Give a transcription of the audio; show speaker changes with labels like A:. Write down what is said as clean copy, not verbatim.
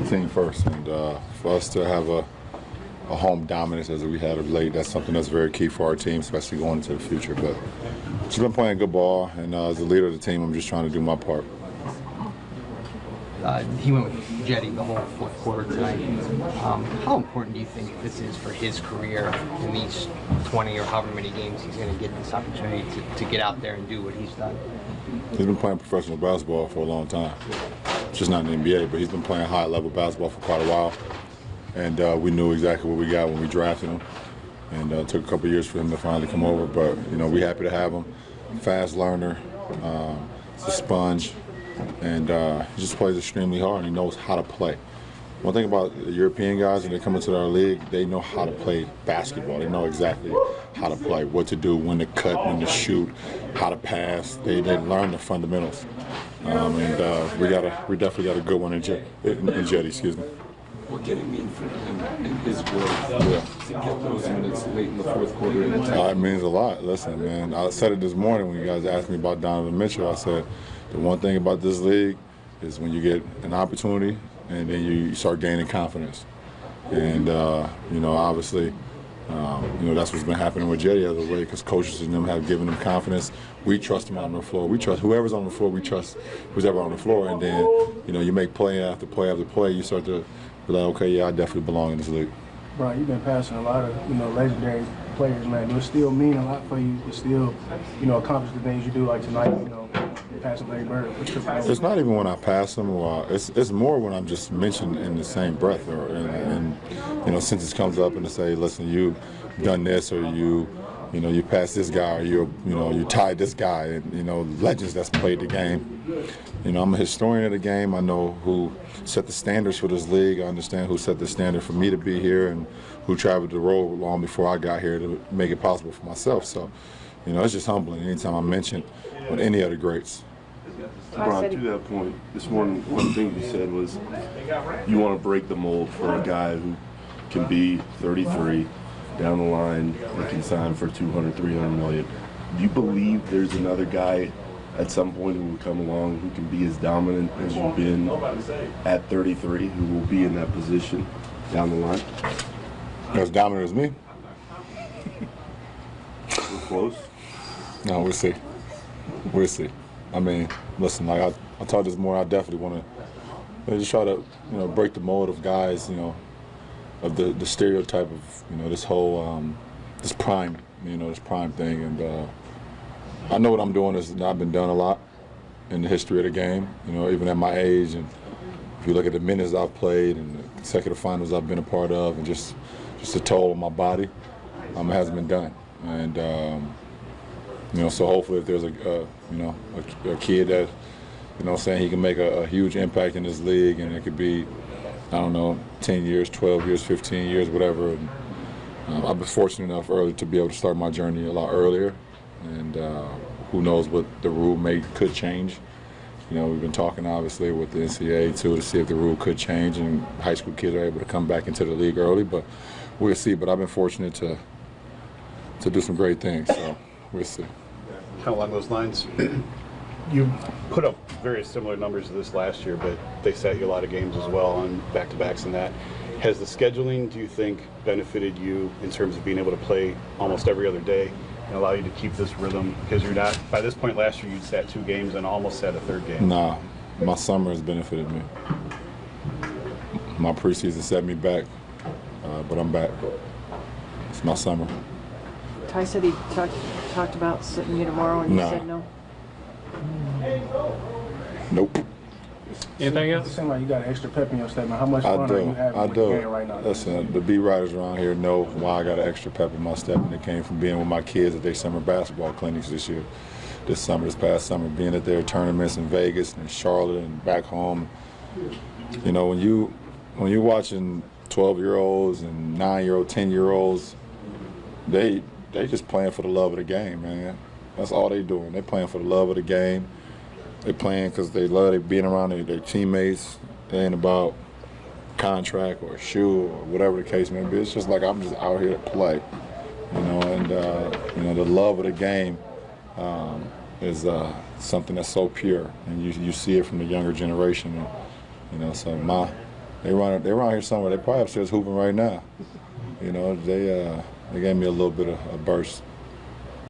A: team first, and for us to have a home dominance as we had of late, that's something that's very key for our team, especially going into the future. But she's been playing good ball, and as the leader of the team, I'm just trying to do my part.
B: He went with Jetty the whole fourth quarter tonight. How important do you think this is for his career in these 20 or however many games he's going to get this opportunity to get out there and do what he's done?
A: He's been playing professional basketball for a long time. Just not in the NBA, but he's been playing high-level basketball for quite a while. And we knew exactly what we got when we drafted him. And it took a couple of years for him to finally come over. But, we're happy to have him. Fast learner. He's a sponge. And he just plays extremely hard, and he knows how to play. One thing about the European guys, when they come into our league, they know how to play basketball. They know exactly how to play, what to do, when to cut, when to shoot, how to pass. They learn the fundamentals. And we definitely got a good one in Jetty, excuse me.
C: What can it mean for him in his growth to get those minutes late in the fourth quarter?
A: It means a lot. Listen, man, I said it this morning when you guys asked me about Donovan Mitchell. I said the one thing about this league is when you get an opportunity and then you start gaining confidence. And, obviously, that's what's been happening with Jetty as of late, because coaches and them have given him confidence. We trust him on the floor. We trust whoever's on the floor. We trust who's ever on the floor. And then, you make play after play after play. You start to be like, okay, yeah, I definitely belong in this league.
D: Brian, you've been passing a lot of, legendary players, man. Do it still mean a lot for you to still, accomplish the things you do, like tonight, passing Larry Bird?
A: It's not even when I pass them, or it's more when I'm just mentioned in the same breath, and sentence comes up and to say, listen, you've done this, or you passed this guy, or you tied this guy, and legends that's played the game. I'm a historian of the game. I know who set the standards for this league. I understand who set the standard for me to be here, and who traveled the road long before I got here to make it possible for myself. So, it's just humbling anytime I'm mentioned with any of the greats.
E: Lebron, to that point, this one thing you said was you want to break the mold for a guy who can be 33 down the line and can sign for 200, 300 million. Do you believe there's another guy at some point who will come along who can be as dominant as you've been at 33, who will be in that position down the line?
A: As dominant as me?
E: We're close.
A: No, we'll see. We'll see. I mean, listen, like I talked this morning, I definitely want to just try to, break the mold of guys, of the stereotype of, this whole, this prime thing. And I know what I'm doing has not been done a lot in the history of the game, even at my age. And if you look at the minutes I've played and the consecutive finals I've been a part of, and just the toll on my body, it hasn't been done. And, so hopefully if there's a kid that, saying he can make a huge impact in this league, and it could be, 10 years, 12 years, 15 years, whatever. And, I was fortunate enough early to be able to start my journey a lot earlier. And who knows what the rule could change. We've been talking obviously with the NCAA too to see if the rule could change and high school kids are able to come back into the league early, but we'll see. But I've been fortunate to do some great things, so we'll see.
F: Kind of along those lines, you put up very similar numbers to this last year, but they set you a lot of games as well on back-to-backs and that. Has the scheduling, do you think, benefited you in terms of being able to play almost every other day and allow you to keep this rhythm? Because you're not, by this point last year, you'd sat 2 games and almost sat a 3rd game.
A: Nah, my summer has benefited me. My preseason set me back, but I'm back. It's my summer.
G: Ty said he talked about sitting you tomorrow, and you said no.
A: Nope.
D: Anything else? It seems like you got an extra pep in your step, man. How much fun are you having with the game right now?
A: Listen, the beat writers around here know why I got an extra pep in my step, and it came from being with my kids at their summer basketball clinics this past summer, being at their tournaments in Vegas and Charlotte and back home. When you're watching 12-year-olds and 9-year-olds, 10-year-olds, they just playing for the love of the game, man. That's all they doing. They playing for the love of the game. They playing because they love being around their teammates. It ain't about contract or shoe or whatever the case may be. It's just like I'm just out here to play, and the love of the game is something that's so pure, and you see it from the younger generation. So They around here somewhere. They probably upstairs hooping right now. You know, they gave me a little bit of a burst.